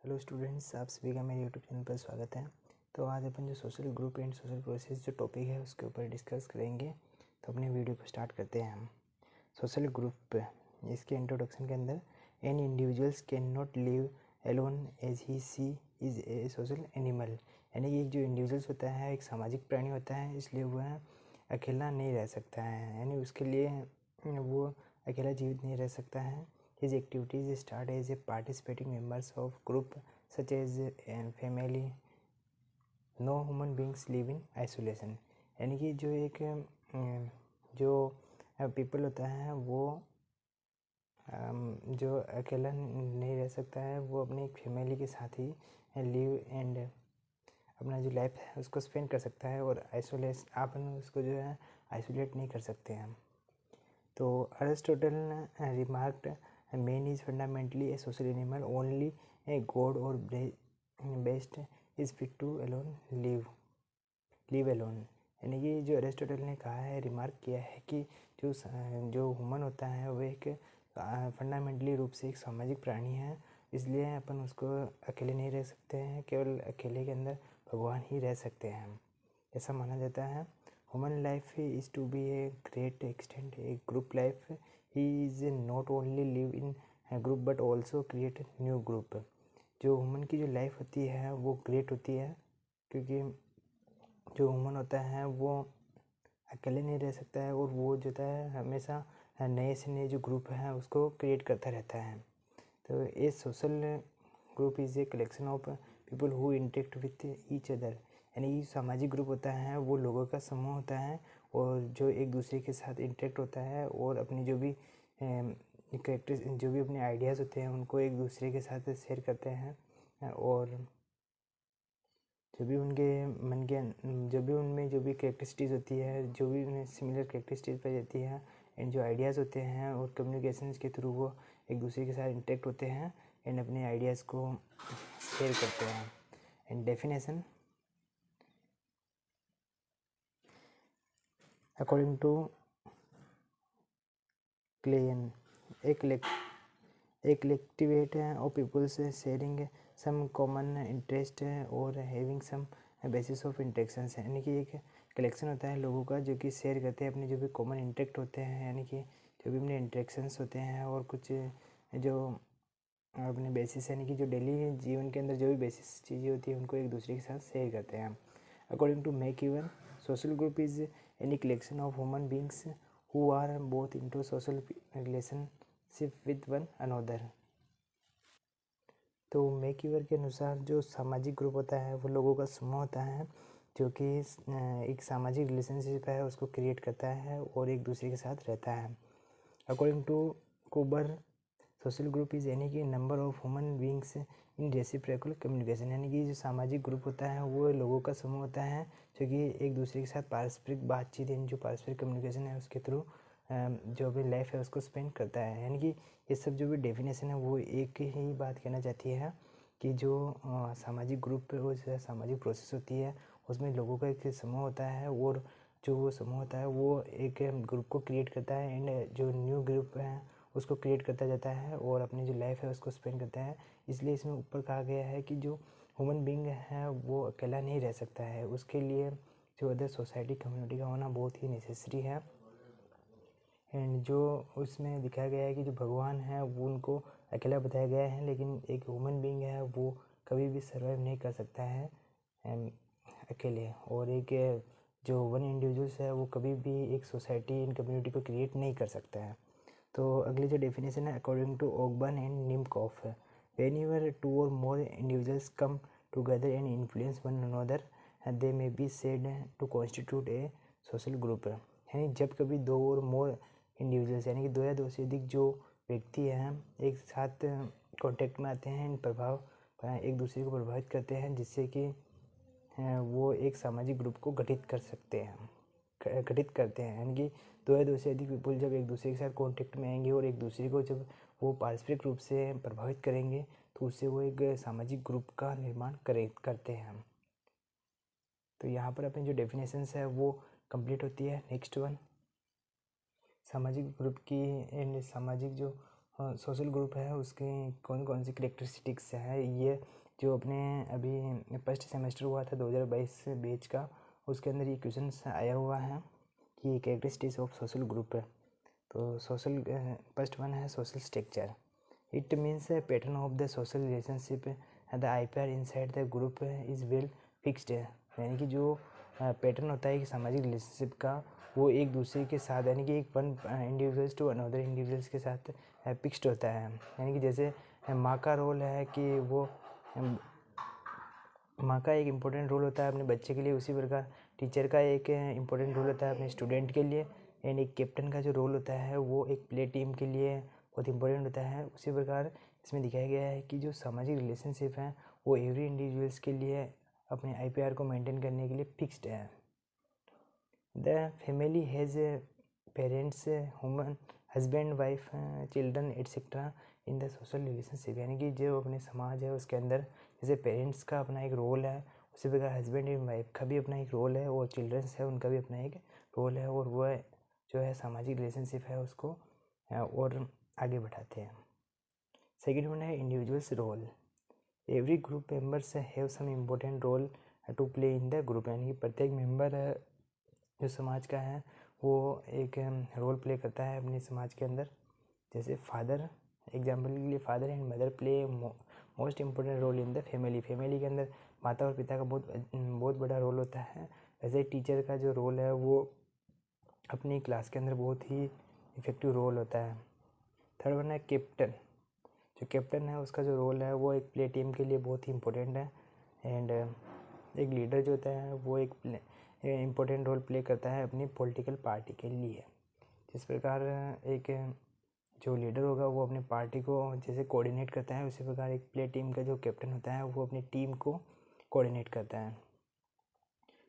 Hello students, आप सभी का मेरे यूट्यूब चैनल पर स्वागत है। तो आज अपन जो social group and social process जो टॉपिक है उसके ऊपर डिस्कस करेंगे। तो अपने वीडियो को स्टार्ट करते हैं हम। सोशल ग्रुप, इसके इंट्रोडक्शन के अंदर an individuals can not live alone as he she is a social animal, यानी कि एक जो इंडिविजुअल्स होता है एक सामाजिक प्राणी होता है, इसलिए वह अकेला नहीं रह सकता है, यानी उसके लिए वो अकेला जीवित नहीं रह सकता है। His activities start as a participating members of group such as family. No human beings live in isolation. यानी कि जो एक जो पीपल होता है वो जो अकेला नहीं रह सकता है, वो अपने एक फैमिली के साथ ही लिव एंड अपना जो लाइफ है उसको स्पेंड कर सकता है, और आइसोलेट अपन उसको जो है आइसोलेट नहीं कर सकते हैं। तो Aristotle remarked man is fundamentally a social animal, only a god or beast is fit to live alone। यानी कि जो अरिस्टोटल ने कहा है, रिमार्क किया है कि जो ह्यूमन होता है वो एक फंडामेंटली रूप से एक सामाजिक प्राणी है, इसलिए अपन उसको अकेले नहीं रह सकते हैं, केवल अकेले के अंदर भगवान ही रह सकते हैं, ऐसा माना जाता है। Human life is to be a great extent a group life. He is not only live in group but also create new group. जो ह्यूमन की जो लाइफ होती है वो ग्रेट होती है, क्योंकि जो ह्यूमन होता है वो अकेले नहीं रह सकता है, और वो जो है हमेशा नए से नए जो ग्रुप हैं उसको क्रिएट करता रहता है। तो a social group is a collection of people who interact with each other, यानी सामाजिक ग्रुप होता है वो लोगों का समूह होता है, और जो एक दूसरे के साथ इंटरेक्ट होता है और अपनी जो भी करेक्टर्स जो भी अपने आइडियाज़ होते हैं उनको एक दूसरे के साथ शेयर करते हैं, और जो भी उनके मन के जो भी उनमें जो भी करेक्टरिस्टिक्स होती है, जो भी उन्हें सिमिलर करेक्टरिस्टिक्स पाई जाती है, एंड जो आइडियाज़ होते हैं और कम्युनिकेशंस के थ्रू वो एक दूसरे के साथ इंटरेक्ट होते हैं एंड अपने आइडियाज़ को शेयर करते हैं। And definition, according to Klein, एक कलेक्टिवेट है और peoples sharing some common interest और having some basis of interactions है, यानी कि एक कलेक्शन होता है लोगों का जो कि शेयर करते हैं अपने जो भी कॉमन इंटरेक्ट होते हैं, यानी कि जो भी अपने इंटरेक्शंस होते हैं, और कुछ जो अपने बेसिस यानी कि जो डेली जीवन के अंदर जो भी बेसिस चीज़ें होती हैं उनको एक दूसरे के साथ शेयर करते हैं। अकॉर्डिंग टू मैकइवन, social group is any collection of human beings who are both into social relationship with one another. तो मैकइवर के अनुसार जो सामाजिक ग्रुप होता है वो लोगों का समूह होता है जो कि एक सामाजिक रिलेशनशिप है उसको क्रिएट करता है और एक दूसरे के साथ रहता है। अकॉर्डिंग टू कोबर, सोशल ग्रुप इज़ यानी कि number of human beings in reciprocal communication, यानी कि जो सामाजिक ग्रुप होता है वो लोगों का समूह होता है जो कि एक दूसरे के साथ पारस्परिक बातचीत यानी जो पारस्परिक कम्युनिकेशन है उसके थ्रू जो भी लाइफ है उसको स्पेंड करता है। यानी कि ये सब जो भी डेफिनेशन है वो एक ही बात कहना चाहती है कि जो सामाजिक ग्रुप वो जो सामाजिक प्रोसेस होती है उसमें लोगों का एक समूह होता है, और जो वो समूह होता है वो एक ग्रुप को क्रिएट करता है एंड जो न्यू ग्रुप है उसको क्रिएट करता जाता है और अपनी जो लाइफ है उसको स्पेंड करता है। इसलिए इसमें ऊपर कहा गया है कि जो ह्यूमन बींग है वो अकेला नहीं रह सकता है, उसके लिए जो अदर सोसाइटी कम्युनिटी का होना बहुत ही नेसेसरी है। एंड जो उसमें दिखाया गया है कि जो भगवान है वो उनको अकेला बताया गया है, लेकिन एक ह्यूमन बींग है वो कभी भी सर्वाइव नहीं कर सकता है अकेले, और एक जो वन इंडिविजुअल्स है वो कभी भी एक सोसाइटी इन कम्युनिटी को क्रिएट नहीं कर सकता है। तो अगली जो डेफिनेशन है according to Ogburn and Nimkoff, whenever two और more individuals come together and influence one another they may be said to constitute a social group, यानी जब कभी दो और मोर इंडिविजुअल्स यानी कि दो या दो से अधिक जो व्यक्ति हैं एक साथ कांटेक्ट में आते हैं, प्रभाव एक दूसरे को प्रभावित करते हैं, जिससे कि वो एक सामाजिक ग्रुप को गठित करते हैं, यानी कि दो या दो से अधिक पीपल जब एक दूसरे के साथ कांटेक्ट में आएंगे और एक दूसरे को जब वो पारस्परिक रूप से प्रभावित करेंगे तो उससे वो एक सामाजिक ग्रुप का निर्माण करते हैं। तो यहाँ पर अपनी जो डेफिनेशंस है वो कंप्लीट होती है। नेक्स्ट वन, सामाजिक ग्रुप की एंड सामाजिक जो सोशल ग्रुप है उसके कौन कौन सी करेक्टरिस्टिक्स है, ये जो अपने अभी फर्स्ट सेमेस्टर हुआ था 2022 बैच का, उसके अंदर ये क्वेश्चन आया हुआ है कि करेक्टरिस्टिक्स ऑफ सोशल ग्रुप है। तो सोशल फर्स्ट वन है social structure. It means A pattern of the social relationship the IPR inside the group is well fixed है। यानी कि जो पैटर्न होता है कि सामाजिक रिलेशनशिप का, वो एक दूसरे के साथ यानी कि एक one individuals to another individuals के साथ फिक्स्ड होता है। यानी कि जैसे माँ का रोल है कि वो माँ का एक इम्पोर्टेंट रोल होता है अपने बच्चे के लिए, उसी प्रकार टीचर का एक इम्पोर्टेंट रोल होता है अपने स्टूडेंट के लिए, एंड एक कैप्टन का जो रोल होता है वो एक प्ले टीम के लिए बहुत इंपॉर्टेंट होता है। उसी प्रकार इसमें दिखाया गया है कि जो सामाजिक रिलेशनशिप है वो एवरी इंडिविजुअल्स के लिए अपने IPR को मेंटेन करने के लिए फिक्स्ड है। The family has parents, human, husband, wife, children etcetera in the social relationship. यानी कि जो अपने समाज है उसके अंदर जैसे पेरेंट्स का अपना एक रोल है, उसी प्रकार हस्बैंड एंड वाइफ का भी अपना एक रोल है, और चिल्ड्रंस है उनका भी अपना एक रोल है, और वह जो है सामाजिक रिलेशनशिप है उसको और आगे बढ़ाते हैं। सेकेंड वन है individuals role. Every group members have some important role to play in the group. यानी कि प्रत्येक मेंबर जो समाज का है वो एक रोल प्ले करता है अपने समाज के अंदर। जैसे फादर, एग्जाम्पल के लिए father and mother play most important role in the family. Family के अंदर माता और पिता का बहुत बड़ा रोल होता है। वैसे टीचर का जो रोल है वो अपनी क्लास के अंदर बहुत ही इफेक्टिव रोल होता है। थर्ड वन है कैप्टन। जो कैप्टन है उसका जो रोल है वो एक प्ले टीम के लिए बहुत ही इम्पोर्टेंट है, एंड एक लीडर जो होता है वो एक इम्पोर्टेंट रोल प्ले करता है अपनी पॉलिटिकल पार्टी के लिए। जिस प्रकार एक जो लीडर होगा वो अपनी पार्टी को जैसे कोऑर्डिनेट करता है, उसी प्रकार एक प्ले टीम का जो कैप्टन होता है वो अपनी टीम को कोऑर्डिनेट करता है।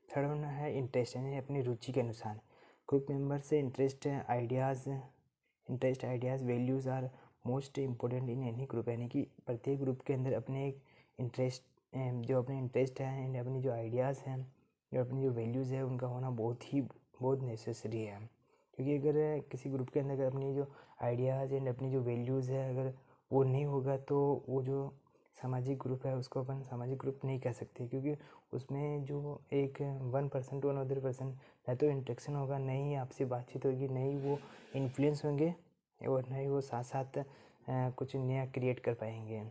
थर्ड वन है इंटरेस्ट, यानी अपनी रुचि के अनुसार ग्रुप मेंबर से interest ideas values are most important in any group. यानी कि प्रत्येक ग्रुप के अंदर अपने एक इंटरेस्ट जो अपने इंटरेस्ट है एंड अपनी जो आइडियाज़ हैं, जो अपनी जो वैल्यूज़ है उनका होना बहुत नेसेसरी है। क्योंकि अगर किसी ग्रुप के अंदर अगर अपनी जो आइडियाज़ एंड अपनी जो वैल्यूज़ है अगर वो नहीं होगा तो वो जो सामाजिक ग्रुप है उसको अपन सामाजिक ग्रुप नहीं कह सकते। क्योंकि उसमें जो एक one person to another person न तो इंटरेक्शन होगा, न ही आपसी बातचीत होगी, न ही वो इन्फ्लुएंस होंगे, और न ही वो साथ साथ कुछ नया क्रिएट कर पाएंगे,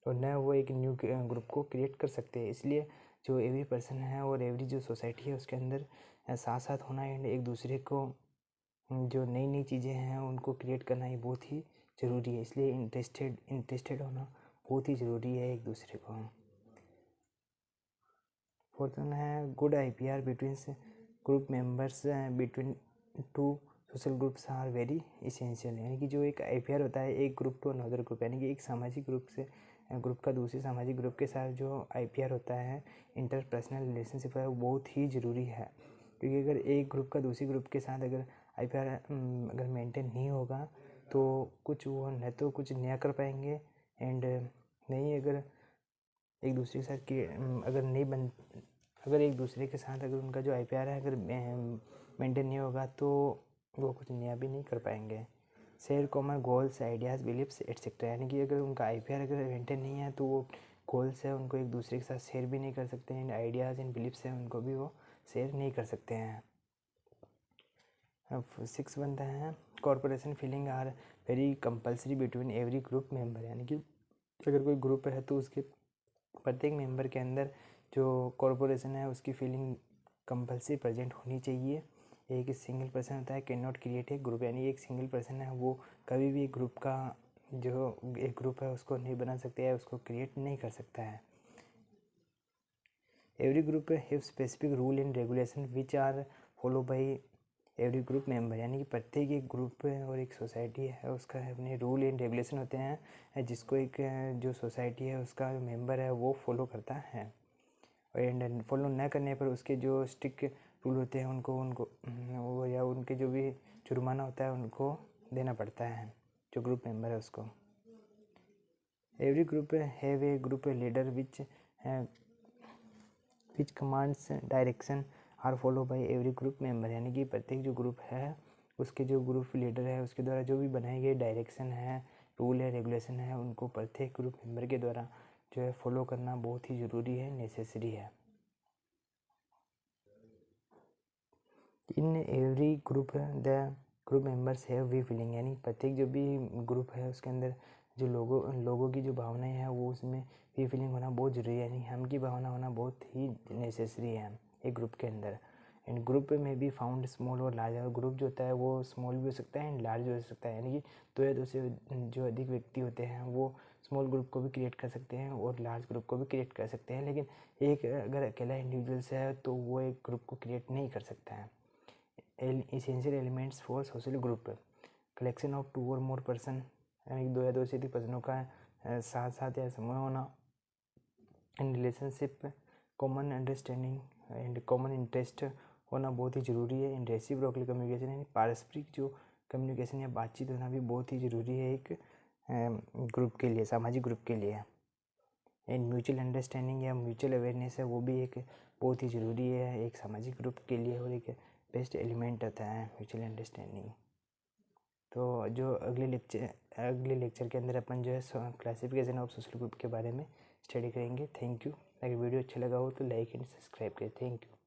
और न वो एक न्यू ग्रुप को क्रिएट कर सकते हैं। इसलिए जो एवरी पर्सन है और एवरी जो सोसाइटी है उसके अंदर साथ साथ होना एंड एक दूसरे को जो नई नई चीज़ें हैं उनको क्रिएट करना ही बहुत ही ज़रूरी है। इसलिए इंटरेस्टेड होना बहुत ही ज़रूरी है एक दूसरे को। फोर्थ वन है good IPR between group members between two social groups are very essential. यानी कि जो एक IPR होता है एक ग्रुप टू अनदर ग्रुप, यानी कि एक सामाजिक ग्रुप से ग्रुप का दूसरे सामाजिक ग्रुप के साथ जो IPR होता है इंटरपर्सनल रिलेशनशिप है वो बहुत ही ज़रूरी है। क्योंकि अगर एक ग्रुप का दूसरे ग्रुप के साथ अगर IPR अगर मेंटेन नहीं होगा तो कुछ वो न तो कुछ नया कर पाएंगे, एंड नहीं अगर एक दूसरे के साथ कि अगर एक दूसरे के साथ अगर उनका जो IPR है अगर मेंटेन नहीं होगा तो वो कुछ नया भी नहीं कर पाएंगे। Share common goals, ideas, beliefs etcetera. यानी कि अगर उनका IPR अगर मेंटेन नहीं है तो वो गोल्स है उनको एक दूसरे के साथ शेयर भी नहीं कर सकते हैं, आइडियाज़ एंड बिलीफ्स हैं उनको भी वो शेयर नहीं कर सकते हैं। अब 6 बनता है corporation feeling are very compulsory between every group member. यानी कि अगर कोई ग्रुप है तो उसके प्रत्येक मेंबर के अंदर जो कॉर्पोरेशन है उसकी फीलिंग कंपल्सरी प्रेजेंट होनी चाहिए। एक सिंगल पर्सन होता है can not create a group, यानी एक सिंगल पर्सन है वो कभी भी ग्रुप का जो एक ग्रुप है उसको नहीं बना सकते है, उसको क्रिएट नहीं कर सकता है। Every group have specific rule and regulation which are follow by every group member. यानी कि प्रत्येक एक ग्रुप और एक सोसाइटी है उसका अपने रूल एंड रेगुलेशन होते हैं जिसको एक जो सोसाइटी है उसका मेंबर है वो फॉलो करता है, एंड फॉलो न करने पर उसके जो स्ट्रिक्ट रूल होते हैं उनको वो या उनके जो भी जुर्माना होता है उनको देना पड़ता है जो ग्रुप मेंबर है उसको। Every group have a group leader which commands direction are follow by every group member. यानी कि प्रत्येक जो ग्रुप है उसके जो ग्रुप लीडर है उसके द्वारा जो भी बनाए गए डायरेक्शन है रूल है रेगुलेशन है उनको प्रत्येक ग्रुप मेंबर के द्वारा जो है फॉलो करना बहुत ही ज़रूरी है, नेसेसरी है। In every group the group members have we feeling, यानी प्रत्येक जो भी ग्रुप है उसके अंदर जो लोगों की जो भावनाएं हैं वो उसमें वी फीलिंग होना बहुत ज़रूरी है, यानी हम की भावना होना बहुत ही नेसेसरी है एक ग्रुप के अंदर। एंड ग्रुप में भी फाउंड स्मॉल और लार्ज, और ग्रुप जो होता है वो स्मॉल भी हो सकता है एंड लार्ज भी हो सकता है, यानी कि दो या दो से जो अधिक व्यक्ति होते हैं वो स्मॉल ग्रुप को भी क्रिएट कर सकते हैं और लार्ज ग्रुप को भी क्रिएट कर सकते हैं, लेकिन एक अगर अकेला इंडिविजुअल्स है तो वो एक ग्रुप को क्रिएट नहीं कर सकता है। Essential elements for social group, collection of 2 और मोर पर्सन, यानी 2 या 2 से अधिक पर्सनों का साथ साथ या समूह होना, in relationship common understanding and common interest होना बहुत ही ज़रूरी है। इन रेसिप्रोकल कम्युनिकेशन, यानी पारस्परिक जो कम्युनिकेशन या बातचीत होना भी बहुत ही ज़रूरी है एक ग्रुप के लिए, सामाजिक ग्रुप के लिए। एंड म्यूचुअल अंडरस्टैंडिंग या म्यूचुअल अवेयरनेस है वो भी एक बहुत ही ज़रूरी है एक सामाजिक ग्रुप के लिए और एक बेस्ट एलिमेंट होता है म्यूचुअल अंडरस्टैंडिंग। तो जो अगले लेक्चर के अंदर अपन जो है क्लासिफिकेशन ऑफ सोशल ग्रुप के बारे में स्टडी करेंगे। Thank you. अगर वीडियो अच्छा लगा हो तो लाइक एंड सब्सक्राइब करें। Thank you.